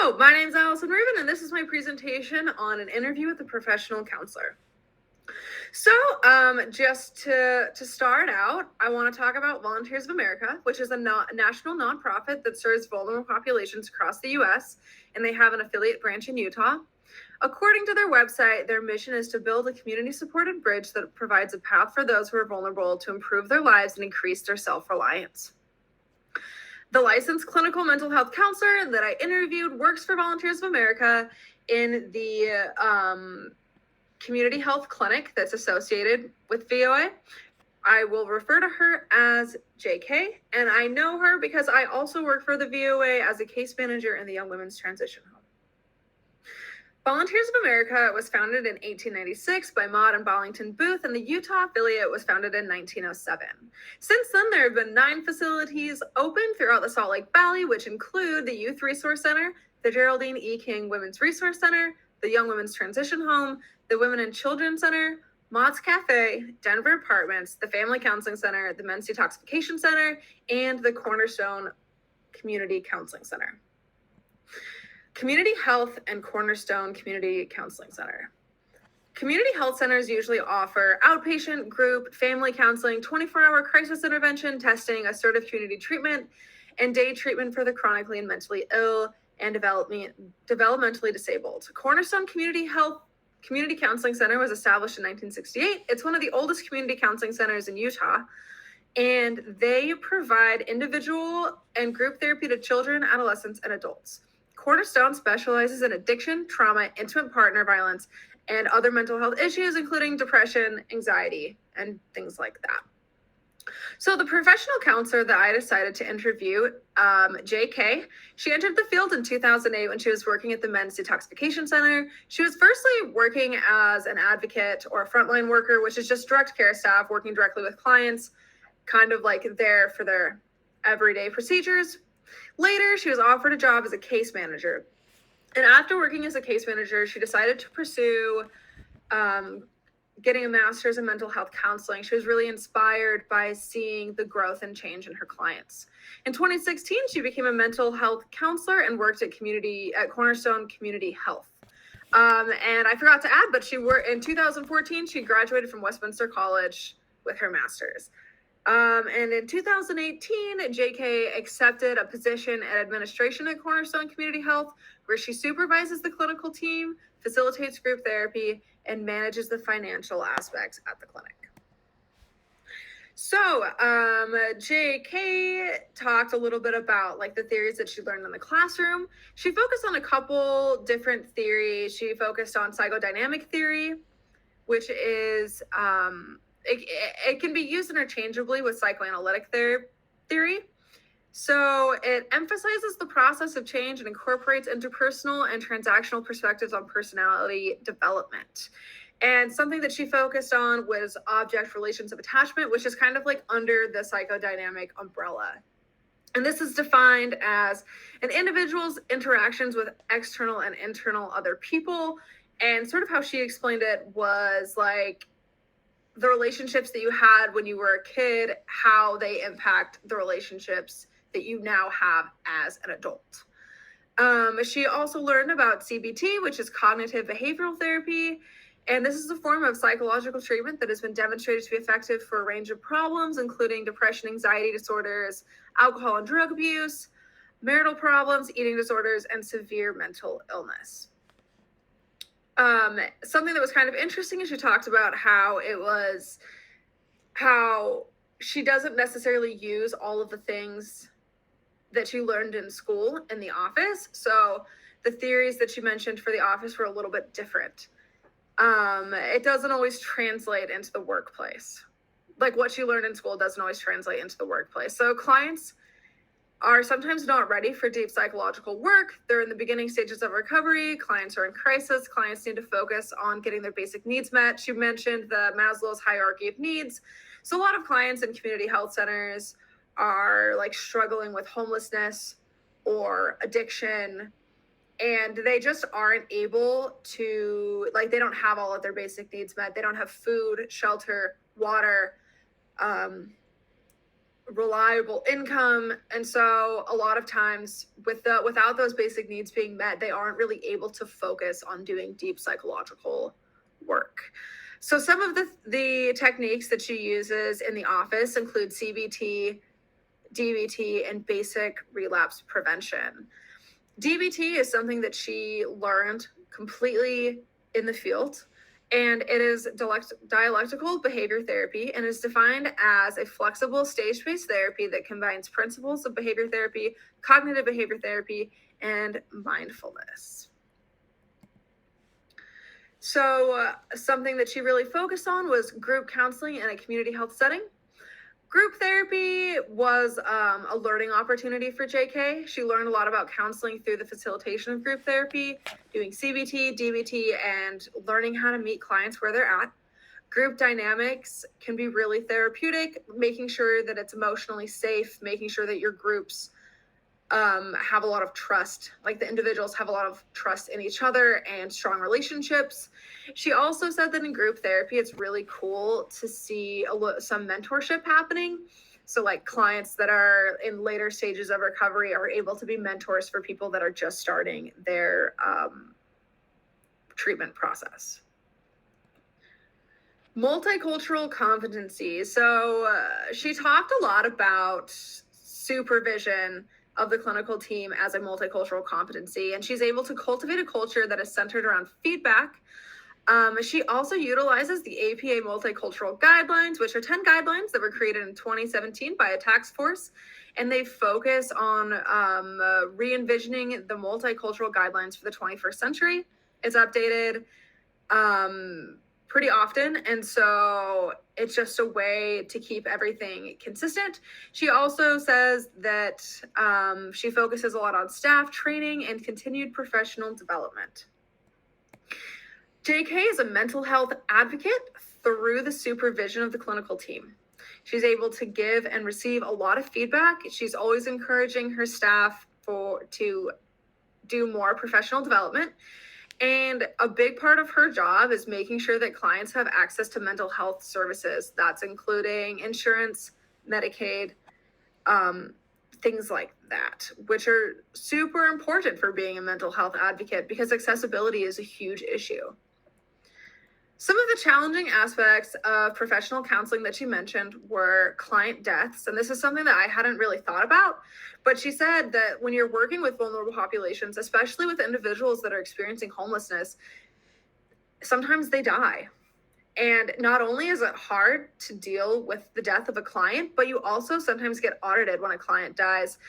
Hello, my name is Allison Rubin, and this is my presentation on an interview with a professional counselor. So, just to start out, I want to talk about Volunteers of America, which is a national nonprofit that serves vulnerable populations across the U.S., and they have an affiliate branch in Utah. According to their website, their mission is to build a community-supported bridge that provides a path for those who are vulnerable to improve their lives and increase their self-reliance. The licensed clinical mental health counselor that I interviewed works for Volunteers of America in the community health clinic that's associated with VOA. I will refer to her as JK, and I know her because I also work for the VOA as a case manager in the Young Women's Transition Home. Volunteers of America was founded in 1896 by Maud and Bollington Booth, and the Utah affiliate was founded in 1907. Since then, there have been 9 facilities open throughout the Salt Lake Valley, which include the Youth Resource Center, the Geraldine E. King Women's Resource Center, the Young Women's Transition Home, the Women and Children Center, Maud's Cafe, Denver Apartments, the Family Counseling Center, the Men's Detoxification Center, and the Cornerstone Community Counseling Center. Community Health and Cornerstone Community Counseling Center. Community health centers usually offer outpatient, group, family counseling, 24-hour crisis intervention, testing, assertive community treatment, and day treatment for the chronically and mentally ill and developmentally disabled. Cornerstone Community Counseling Center was established in 1968. It's one of the oldest community counseling centers in Utah, and they provide individual and group therapy to children, adolescents, and adults. Cornerstone specializes in addiction, trauma, intimate partner violence, and other mental health issues, including depression, anxiety, and things like that. So the professional counselor that I decided to interview, JK, she entered the field in 2008 when she was working at the Men's Detoxification Center. She was firstly working as an advocate or a frontline worker, which is just direct care staff working directly with clients, kind of like there for their everyday procedures. Later, she was offered a job as a case manager. And after working as a case manager, she decided to pursue getting a master's in mental health counseling. She was really inspired by seeing the growth and change in her clients. In 2016, she became a mental health counselor and worked at Cornerstone Community Health. And I forgot to add, but in 2014, she graduated from Westminster College with her master's. And in 2018, JK accepted a position at administration at Cornerstone Community Health, where she supervises the clinical team, facilitates group therapy, and manages the financial aspects at the clinic. So, JK talked a little bit about like the theories that she learned in the classroom. She focused on a couple different theories. She focused on psychodynamic theory, which is, it can be used interchangeably with psychoanalytic theory. So it emphasizes the process of change and incorporates interpersonal and transactional perspectives on personality development. And something that she focused on was object relations of attachment, which is kind of like under the psychodynamic umbrella. And this is defined as an individual's interactions with external and internal other people. And sort of how she explained it was like the relationships that you had when you were a kid, how they impact the relationships that you now have as an adult. She also learned about CBT, which is cognitive behavioral therapy. And this is a form of psychological treatment that has been demonstrated to be effective for a range of problems, including depression, anxiety disorders, alcohol and drug abuse, marital problems, eating disorders, and severe mental illness. Something that was kind of interesting is she talked about how she doesn't necessarily use all of the things that she learned in school in the office. So the theories that she mentioned for the office were a little bit different. It doesn't always translate into the workplace. Like what she learned in school doesn't always translate into the workplace. So clients are sometimes not ready for deep psychological work. They're in the beginning stages of recovery. Clients are in crisis. Clients need to focus on getting their basic needs met. She mentioned the Maslow's hierarchy of needs. So a lot of clients in community health centers are like struggling with homelessness or addiction, and they just aren't able to, like, they don't have all of their basic needs met. They don't have food, shelter, water, reliable income. And so a lot of times without those basic needs being met, they aren't really able to focus on doing deep psychological work. So some of the techniques that she uses in the office include CBT, DBT, and basic relapse prevention. DBT is something that she learned completely in the field, and it is dialectical behavior therapy and is defined as a flexible stage-based therapy that combines principles of behavior therapy, cognitive behavior therapy, and mindfulness. So something that she really focused on was group counseling in a community health setting. Group therapy was a learning opportunity for JK. She learned a lot about counseling through the facilitation of group therapy, doing CBT, DBT, and learning how to meet clients where they're at. Group dynamics can be really therapeutic, making sure that it's emotionally safe, making sure that your groups have a lot of trust, like the individuals have a lot of trust in each other and strong relationships. She also said that in group therapy, it's really cool to see some mentorship happening. So like clients that are in later stages of recovery are able to be mentors for people that are just starting their treatment process. Multicultural competency. So she talked a lot about supervision of the clinical team as a multicultural competency, and she's able to cultivate a culture that is centered around feedback. She also utilizes the APA multicultural guidelines, which are 10 guidelines that were created in 2017 by a task force, and they focus on re-envisioning the multicultural guidelines for the 21st century. It's updated pretty often, and so it's just a way to keep everything consistent. She also says that she focuses a lot on staff training and continued professional development. JK is a mental health advocate through the supervision of the clinical team. She's able to give and receive a lot of feedback. She's always encouraging her staff to do more professional development. And a big part of her job is making sure that clients have access to mental health services. That's including insurance, Medicaid, things like that, which are super important for being a mental health advocate because accessibility is a huge issue. Some of the challenging aspects of professional counseling that she mentioned were client deaths. And this is something that I hadn't really thought about. But she said that when you're working with vulnerable populations, especially with individuals that are experiencing homelessness, sometimes they die. And not only is it hard to deal with the death of a client, but you also sometimes get audited when a client dies.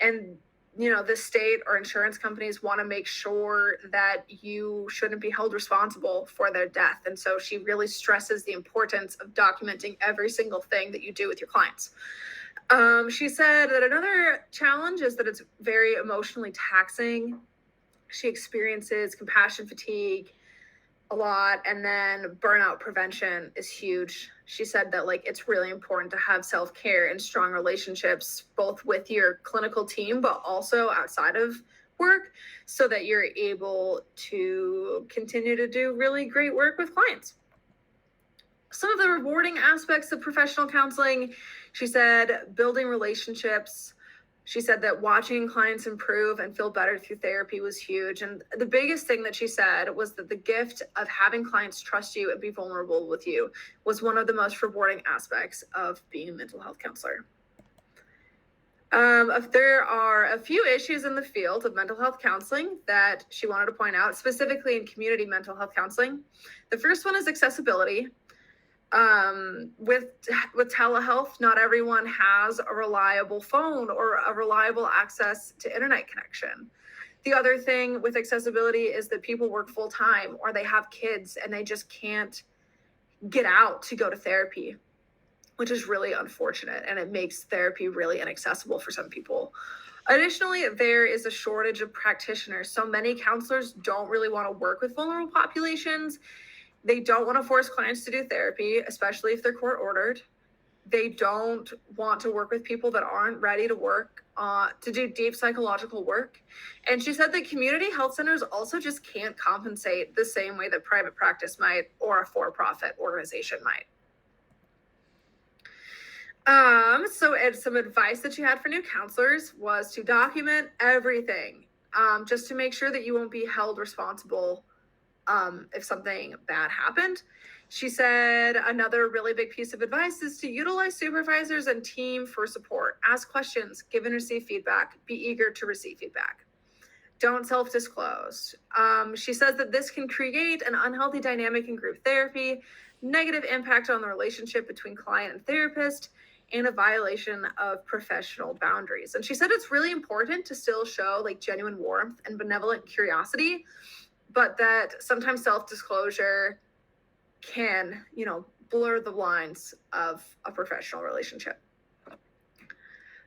And the state or insurance companies want to make sure that you shouldn't be held responsible for their death. And so she really stresses the importance of documenting every single thing that you do with your clients. She said that another challenge is that it's very emotionally taxing. She experiences compassion fatigue a lot, and then burnout prevention is huge. She said that it's really important to have self-care and strong relationships both with your clinical team but also outside of work so that you're able to continue to do really great work with clients. Some of the rewarding aspects of professional counseling, she said building relationships. She said that watching clients improve and feel better through therapy was huge. And the biggest thing that she said was that the gift of having clients trust you and be vulnerable with you was one of the most rewarding aspects of being a mental health counselor. There are a few issues in the field of mental health counseling that she wanted to point out, specifically in community mental health counseling. The first one is accessibility. With telehealth, not everyone has a reliable phone or a reliable access to internet connection. The other thing with accessibility is that people work full time or they have kids and they just can't get out to go to therapy, which is really unfortunate, and it makes therapy really inaccessible for some people. Additionally, there is a shortage of practitioners. So many counselors don't really want to work with vulnerable populations. They don't want to force clients to do therapy, especially if they're court ordered. They don't want to work with people that aren't ready to work to do deep psychological work. And she said that community health centers also just can't compensate the same way that private practice might or a for-profit organization might. Some advice that she had for new counselors was to document everything, just to make sure that you won't be held responsible if something bad happened. She said another really big piece of advice is to utilize supervisors and team for support. Ask questions, give and receive feedback, be eager to receive feedback. Don't self-disclose. She says that this can create an unhealthy dynamic in group therapy, negative impact on the relationship between client and therapist, and a violation of professional boundaries. And she said it's really important to still show like genuine warmth and benevolent curiosity, but that sometimes self-disclosure can, blur the lines of a professional relationship.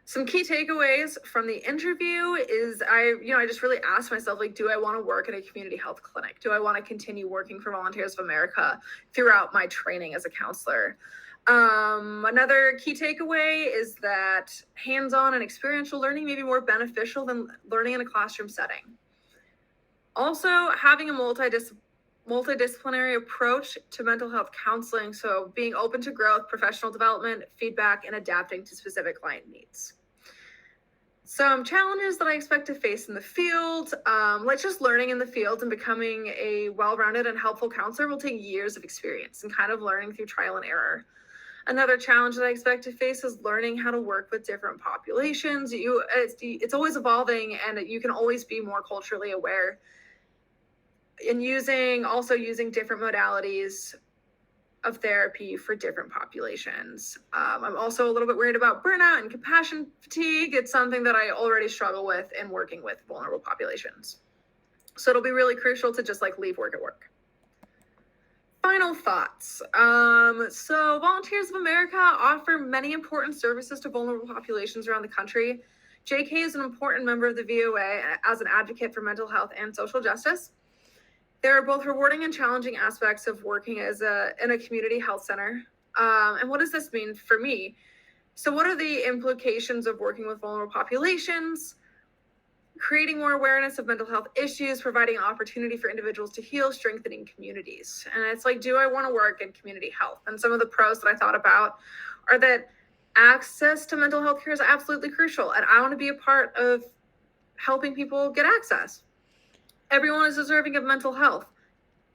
Some key takeaways from the interview is I just really asked myself, like, do I want to work at a community health clinic? Do I want to continue working for Volunteers of America throughout my training as a counselor? Another key takeaway is that hands-on and experiential learning may be more beneficial than learning in a classroom setting. Also, having a multidisciplinary approach to mental health counseling, so being open to growth, professional development, feedback, and adapting to specific client needs. Some challenges that I expect to face in the field, like just learning in the field and becoming a well-rounded and helpful counselor will take years of experience and kind of learning through trial and error. Another challenge that I expect to face is learning how to work with different populations. It's always evolving, and you can always be more culturally aware. And using different modalities of therapy for different populations. I'm also a little bit worried about burnout and compassion fatigue. It's something that I already struggle with in working with vulnerable populations. So it'll be really crucial to just like leave work at work. Final thoughts. So Volunteers of America offer many important services to vulnerable populations around the country. JK is an important member of the VOA as an advocate for mental health and social justice. There are both rewarding and challenging aspects of working in a community health center. And what does this mean for me? So what are the implications of working with vulnerable populations? Creating more awareness of mental health issues, providing an opportunity for individuals to heal, strengthening communities. And it's like, do I want to work in community health? And some of the pros that I thought about are that access to mental health care is absolutely crucial. And I want to be a part of helping people get access. Everyone is deserving of mental health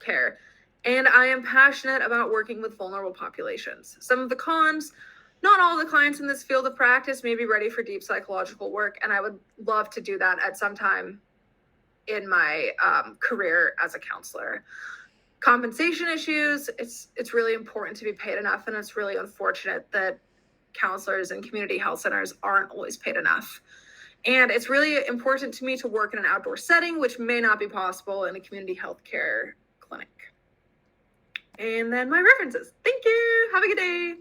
care, and I am passionate about working with vulnerable populations. Some of the cons, not all the clients in this field of practice may be ready for deep psychological work, and I would love to do that at some time in my career as a counselor. Compensation issues, it's really important to be paid enough, and it's really unfortunate that counselors in community health centers aren't always paid enough. And it's really important to me to work in an outdoor setting, which may not be possible in a community healthcare clinic. And then my references. Thank you. Have a good day.